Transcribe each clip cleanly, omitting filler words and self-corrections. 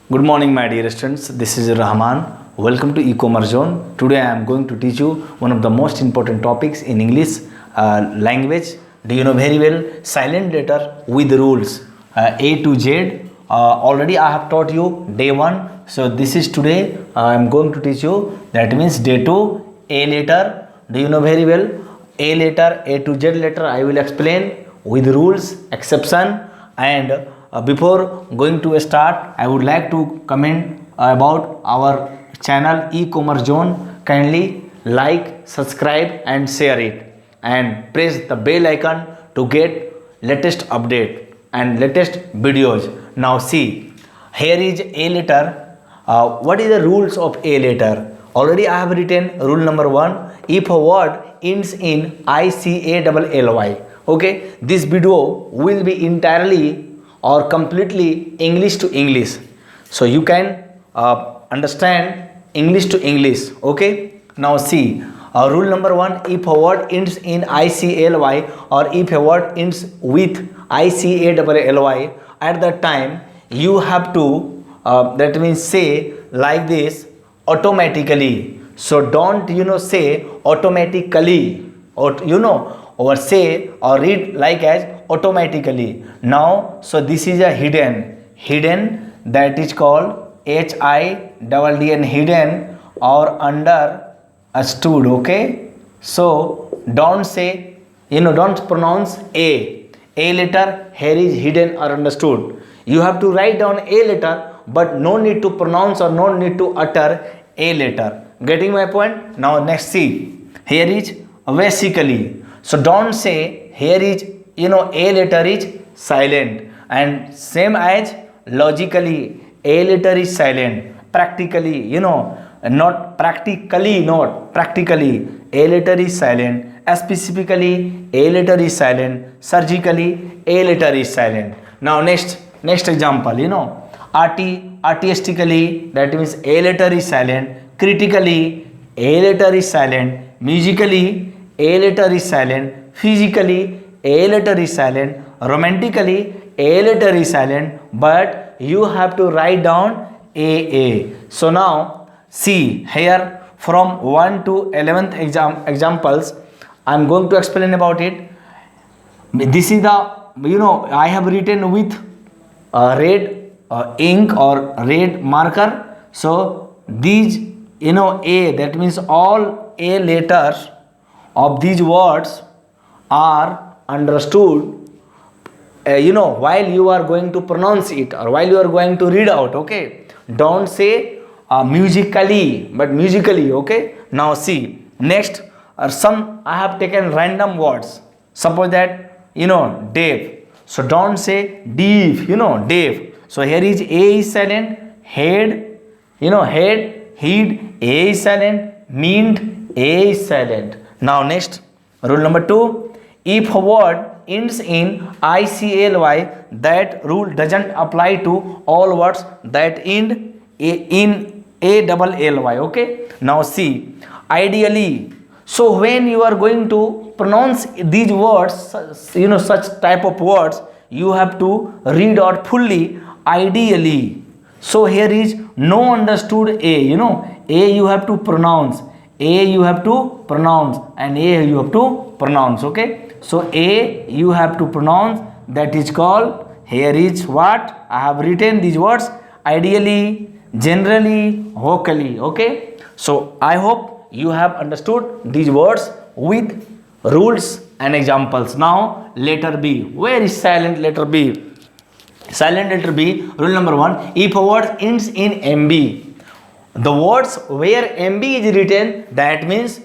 Good morning, my dear students. This is Rahman. Welcome to e-commerce zone. Today I am going to teach you one of the most important topics in English language. Do you know very well? Silent letter with rules. A to Z. Already I have taught you day 1. So this is today. I am going to teach you. That means day 2. A letter. Do you know very well? A letter, A to Z letter. I will explain with rules, exception, and before going to start, I would like to comment about our channel e-commerce zone. Kindly like, subscribe and share it, and press the bell icon to get latest update and latest videos. Now see, here is A letter. What is the rules of A letter? Already I have written rule number 1. If a word ends in ICALLY, okay, this video will be entirely or completely English to English, so you can understand English to English. Okay, now see, rule number 1, if a word ends in ICALY or if a word ends with ICALLY, at that time you have to that means say like this, automatically. So don't say automatically, or or say or read like as automatically. Now so this is a hidden, that is called HIDDN, hidden or understood. Okay, so don't say, don't pronounce A letter here is hidden or understood. You have to write down A letter, but no need to pronounce or no need to utter A letter. Getting my point? Now next see, here is basically. So don't say here is A letter is silent, and same as logically A letter is silent. Practically, not practically, not practically A letter is silent. Specifically A letter is silent. Surgically A letter is silent. Now next example, artistically, that means A letter is silent. Critically A letter is silent. Musically A letter is silent. Physically A letter is silent. Romantically A letter is silent, but you have to write down A. So now see here, from 1 to 11th examples I am going to explain about it. This is the, I have written with red ink or red marker. So these A, that means all A letters of these words are understood while you are going to pronounce it or while you are going to read out. Okay, don't say musically, but musically. Okay, now see, next some I have taken random words. Suppose that deaf, so don't say deaf, deaf. So here is A is silent. Head, head, A is silent. Mint, A is silent. Now next, rule number 2, if a word ends in ICALY, that rule doesn't apply to all words that end in ALLY. Okay, now see, ideally, so when you are going to pronounce these words, such type of words, you have to read out fully, ideally. So here is no understood A, A you have to pronounce, A you have to pronounce, and A you have to pronounce. Okay, so A you have to pronounce, that is called, here is what I have written these words, ideally, generally, vocally. Okay, so I hope you have understood these words with rules and examples. Now letter B. Where is silent letter B? Silent letter B, rule number 1, if a word ends in MB, the words where MB is written, that means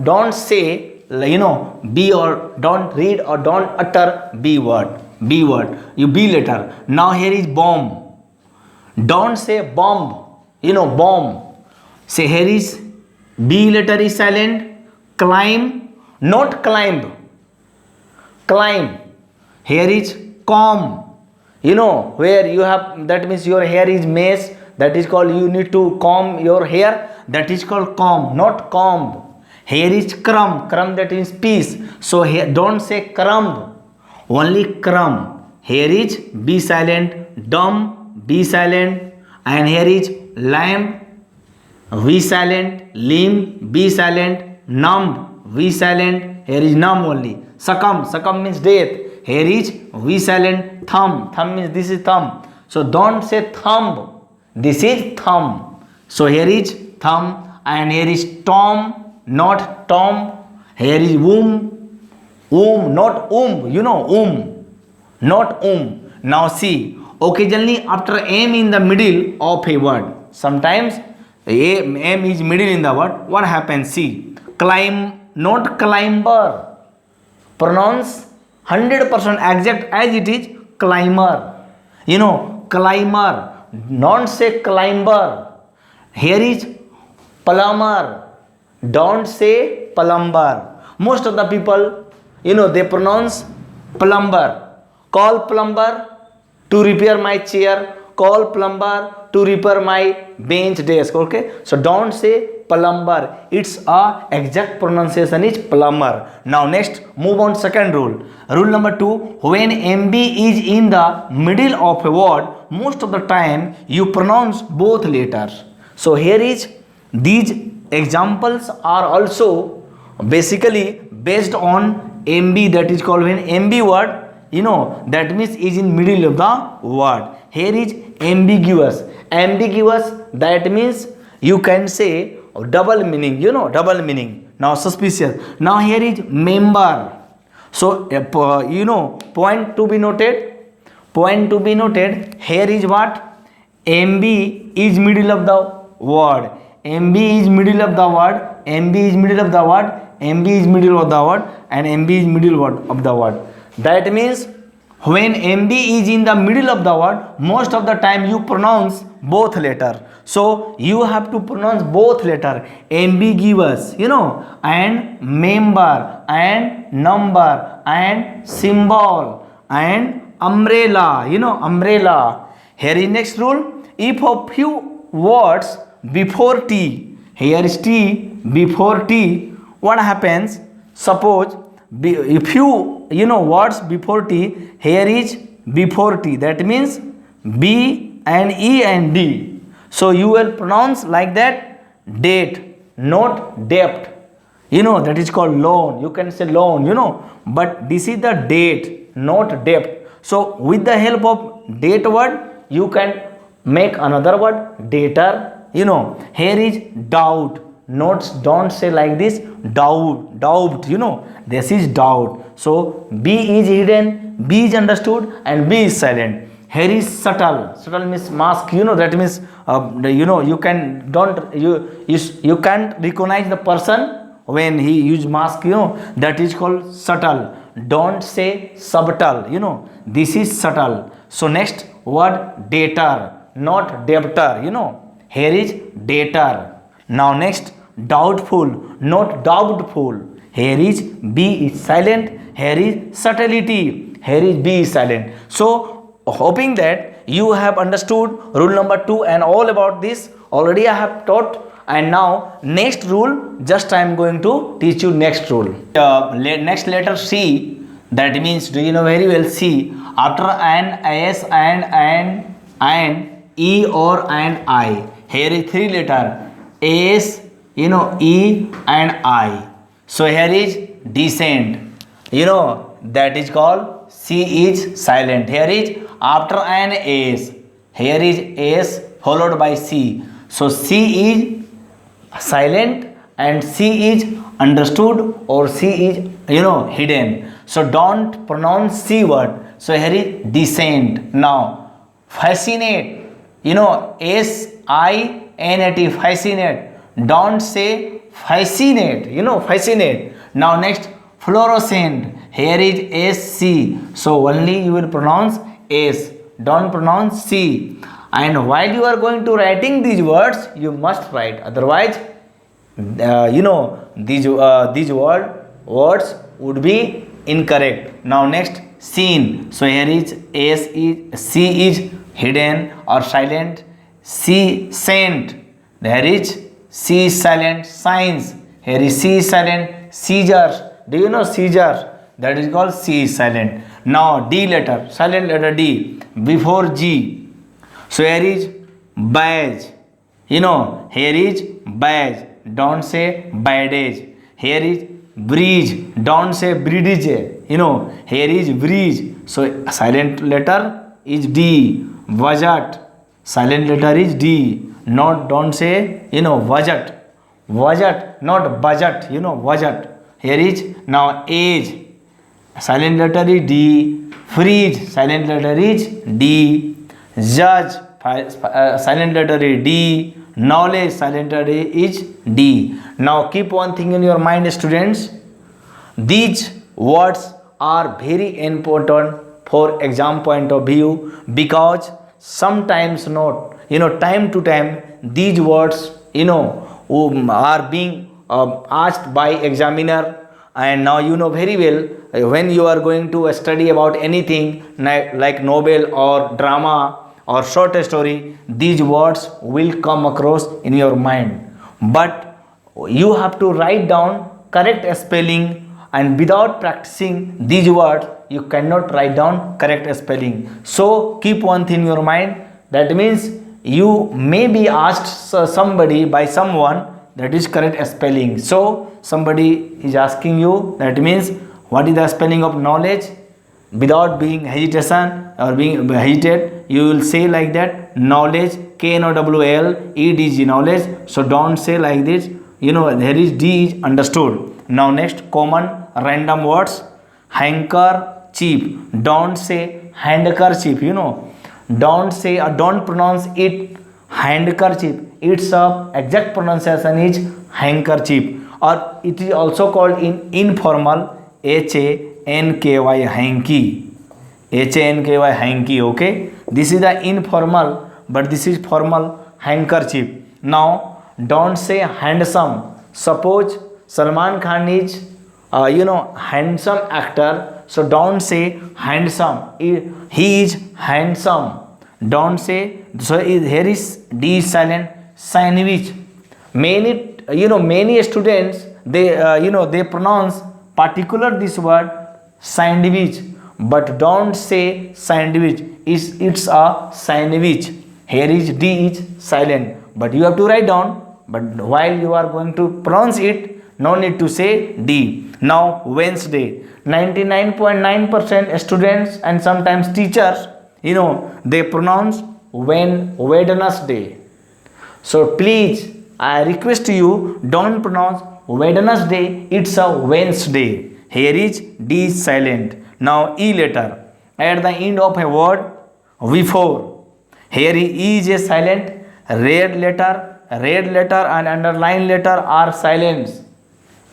don't say B, or don't read or don't utter B word, you B letter. Now here is bomb, don't say bomb, bomb. Say here is B letter is silent. Climb, not climb, climb. Here is comb, where you have, that means your hair is mess, that is called, you need to comb your hair, that is called comb, not comb. Here is crumb, that is piece, so here don't say crumb, only crumb. Here is B silent. Dumb, B silent. and here is lamp, V silent, limb, B silent, numb, V silent, here is numb only. Succumb means death, here is V silent, thumb means this is thumb. So don't say thumb, this is thumb. So here is thumb, and here is tom, not tom. Here is womb, not not Now see, occasionally after m in the middle of a word, sometimes m is middle in the word, what happens? See, climb, not climber. Pronounce 100% exact as it is, climber. Climber, don't say climber. Here is plumber, don't say plumber. Most of the people, they pronounce plumber. Call plumber to repair my chair, call plumber to repair my bench desk. Okay, so don't say plumber, its exact pronunciation is plumber. Now next, move on second rule. Rule number 2, when MB is in the middle of a word, most of the time you pronounce both letters. So here is, these examples are also basically based on MB, that is called when MB word, that means is in middle of the word. Here is ambiguous, that means you can say double meaning, double meaning. Now suspicious. Now here is member. So point to be noted, here is what? MB is middle of the word, MB is middle of the word, MB is middle of the word, MB is middle of the word, and MB is middle of the word. That means when MB is in the middle of the word, most of the time you pronounce both letter. So you have to pronounce both letter, ambiguous, and member, and number, and symbol, and umbrella, umbrella. Here is next rule. If a few words before T, here is T, before T, what happens? Suppose if you words before T, here is before T, that means B and E and D. So you will pronounce like that, date, not debt. That is called loan. You can say loan, but this is the date, not debt. So with the help of date word, you can make another word, dater. Here is doubt. Don't say like this, doubt, this is doubt. So B is hidden, B is understood, and B is silent. Here is subtle means mask, that means you can't recognize the person when he use mask, that is called subtle. Don't say subtle, this is subtle. So next word, dater, not debtor, here is dater. Now next, doubtful, not doubtful. Here is B is silent, here is subtlety, here is B is silent. So hoping that you have understood rule number 2 and all about this. Already I have taught, and now next rule, just I am going to teach you next rule. Next letter C, that means, do you know very well, C, after an, S and E or and I. Here is 3 letter, S, E and I. So here is descent, that is called C is silent. Here is after an S, here is S followed by C. So C is silent and C is understood, or C is hidden. So don't pronounce C word. So here is descent. Now fascinate, SINAT, fascinate. Don't say fascinate, fascinate. Now next, fluorescent. Here is SC. So only you will pronounce S. Don't pronounce C. And while you are going to writing these words, you must write. Otherwise, these words would be incorrect. Now next, scene. So here is C is hidden or silent. C scent. There is C is silent. Signs. Here is C is silent. Seizures. Do you know seizures? That is called C is silent. Now D letter, silent letter D before G. So here is badge. Here is badge. Don't say badge. Here is bridge. Don't say bridge. Here is bridge. So silent letter is D. Budget. Silent letter is D. Not, don't say, budget. Budget, not budget. Budget. Here is now age. Silent letter is D. Freeze. Silent letter is D. Judge. Silent letter is D. Knowledge. Silent letter is D. Now keep one thing in your mind, students. These words are very important for exam point of view, because sometimes not, time to time these words, are being asked by examiner. And now you know very well, when you are going to study about anything like novel or drama or short story, these words will come across in your mind. But you have to write down correct spelling, and without practicing these words, you cannot write down correct spelling. So keep one thing in your mind. That means you may be asked by someone that is correct spelling. So somebody is asking you, that means what is the spelling of knowledge? Without being hesitation or being hesitate, you will say like that, knowledge, KNOWLEDG, knowledge. So don't say like this. There is D is understood. Now next, common random words. Handkerchief. Don't say handkerchief. Don't say or don't pronounce it handkerchief. Its exact pronunciation is handkerchief, or it is also called in informal HANKY, hanky. HANKY, hanky. Okay, this is the informal, but this is formal, handkerchief. Now don't say handsome. Suppose Salman Khan is handsome actor, so don't say handsome. He is handsome. Don't say. So here is D is silent. Sandwich. Many students, they pronounce particular this word sandwich, but don't say sandwich. It's a sandwich. Here is D is silent, but you have to write down. But while you are going to pronounce it, no need to say D. Now Wednesday. 99.9% students and sometimes teachers, they pronounce Wednesday. So please, I request you, don't pronounce Wednesday. It's a Wednesday. Here is D is silent. Now E letter. At the end of a word, before. Here E is a silent. Red letter and underline letter are silent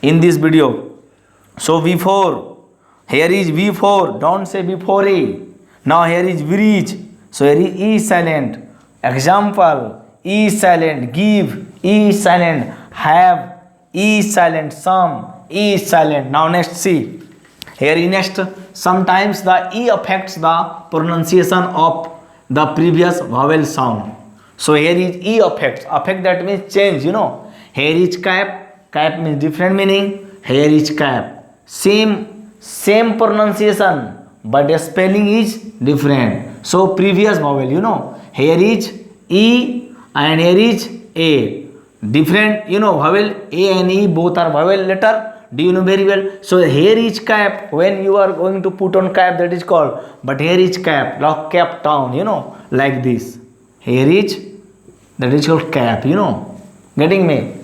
in this video. So before, here is before, don't say before A. Now here is bridge, so here is E silent. Example, E silent. Give, E silent. Have, E silent. Some, E silent. Now next see, here is next, sometimes the E affects the pronunciation of the previous vowel sound. So here is E affect, that means change, Here is cap means different meaning. Here is cap. Same pronunciation, but the spelling is different. So previous vowel, here is E and here is A. Different, vowel A and E both are vowel letter. Do you know very well? So here is cap. When you are going to put on cap, that is called. But here is cap, like cap down, like this. Here is, that is called cap, Getting me?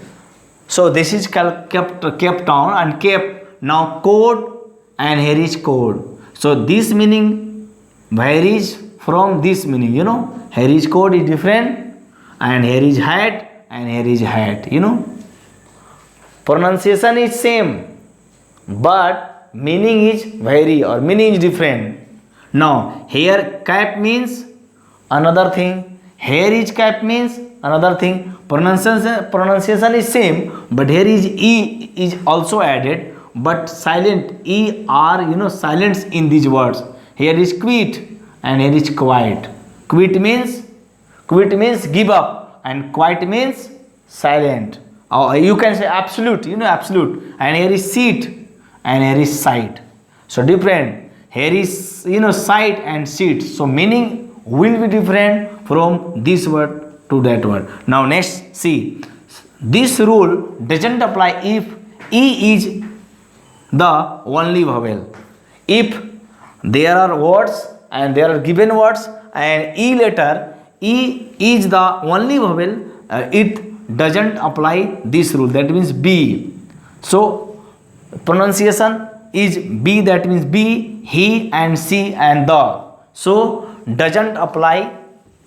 So this is kept down and kept. Now code, and here is code. So this meaning varies from this meaning, Here is code is different, and here is hat, and here is hat, Pronunciation is same, but meaning is vary or meaning is different. Now here cap means another thing. Here is cap means another thing. Pronunciation is same, but here is E is also added, but silent. E are silence in these words. Here is quit and here is quiet. Quit means give up, and quiet means silent. Or you can say absolute, absolute. And here is seat and here is sight. So different. Here is sight and seat. So meaning will be different from this word to that word. Now next, see, this rule doesn't apply if E is the only vowel. If there are words and there are given words and E letter, E is the only vowel, it doesn't apply this rule. That means B. So pronunciation is B, that means B, he and she and the. So doesn't apply,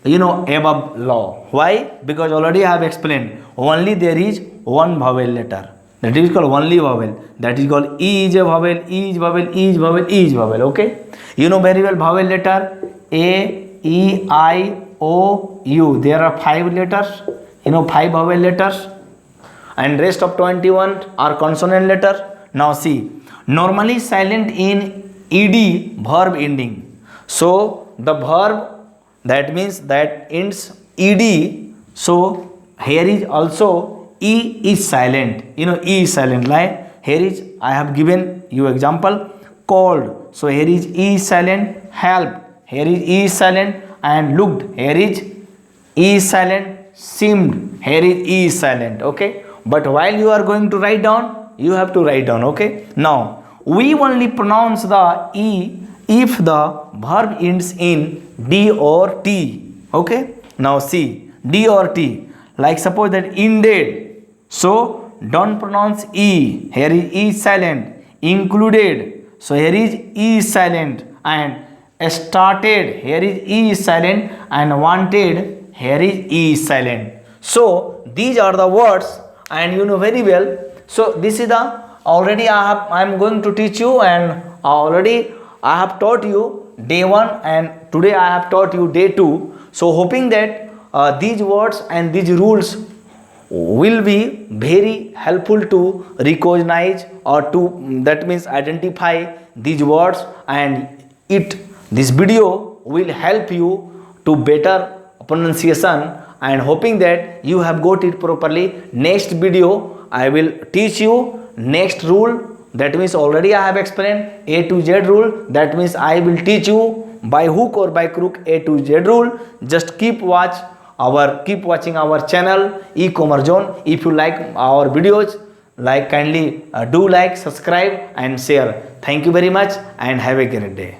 above law. Why? Because already I have explained, only there is one vowel letter, that is called only vowel, that is called E is a vowel, E is vowel, E is vowel, E is vowel. Okay, you know very well vowel letter A, E, I, O, U. There are 5 letters, 5 vowel letters, and rest of 21 are consonant letter. Now see, normally silent in ed verb ending. So the verb, that means that ends ed. So here is also E is silent. E is silent. Like here is, I have given you example, called. So here is E is silent. Helped. Here is E is silent. And looked. Here is E is silent. Seemed. Here is E is silent. Okay. But while you are going to write down, you have to write down. Okay. Now we only pronounce the E if the verb ends in D or T. Okay. Now see, D or T. Like suppose that ended. So don't pronounce E. Here is E silent. Included. So here is E silent. And started. Here is E silent. And wanted. Here is E silent. So these are the words, and you know very well. So this is the already I am going to teach you, and already I have taught you day 1 and today I have taught you day 2. So hoping that these words and these rules will be very helpful to recognize or to, that means identify these words, and this video will help you to better pronunciation, and hoping that you have got it properly. Next video I will teach you next rule, that means already I have explained A to Z rule, that means I will teach you by hook or by crook A to Z rule. Just keep watching our channel E-Commerce Zone. If you like our videos, kindly do like, subscribe and share. Thank you very much and have a great day.